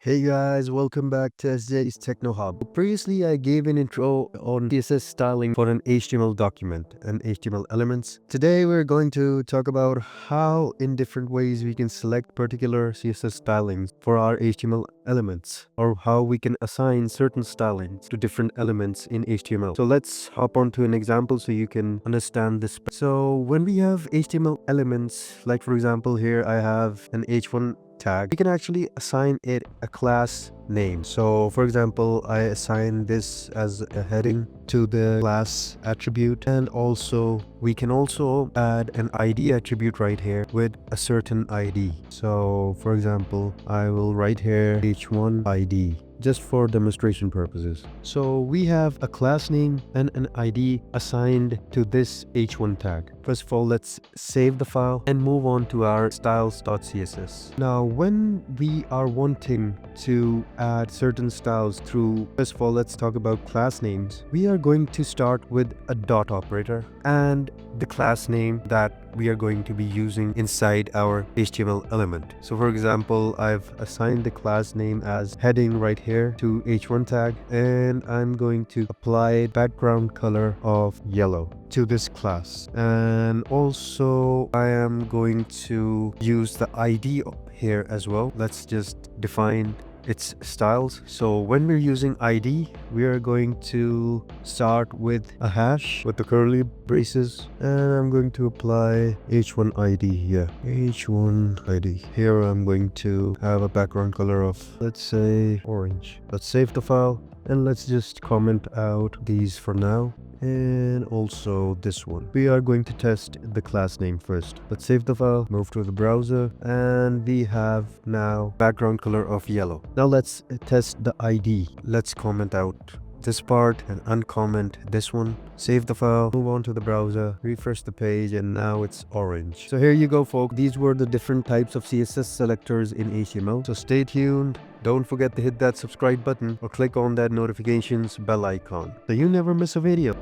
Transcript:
Hey guys, welcome back to SJ's Technohub. Previously, I gave an intro on CSS styling for an HTML document and HTML elements. Today, we're going to talk about how in different ways we can select particular CSS stylings for our HTML elements, or how we can assign certain stylings to different elements in HTML. So let's hop onto an example so you can understand this. So when we have HTML elements, like for example, here I have an h1 tag, we can actually assign it a class name. So for example, I assign this as a heading to the class attribute, and also we can also add an ID attribute right here with a certain ID. So for example, I will write here h1 ID just for demonstration purposes. So we have a class name and an ID assigned to this h1 tag. First of all, let's save the file and move on to our styles.css. Now, when we are wanting to add certain styles through, first of all, let's talk about class names. We are going to start with a dot operator and the class name that we are going to be using inside our HTML element. So for example, I've assigned the class name as heading right here to h1 tag, and I'm going to apply background color of yellow to this class. And also I am going to use the ID up here as well. Let's just define its styles. So when we're using ID, we are going to start with a hash with the curly braces, and I'm going to apply h1 ID here. h1 ID. Here I'm going to have a background color of, let's say, orange. Let's save the file and let's just comment out these for now. And also this one. We are going to test the class name first. Let's save the file, move to the browser, and we have now background color of yellow. Now let's test the ID. Let's comment out this part and uncomment this one. Save the file, move on to the browser, refresh the page, and now it's orange. So here you go, folks. These were the different types of CSS selectors in HTML. So stay tuned. Don't forget to hit that subscribe button or click on that notifications bell icon so you never miss a video.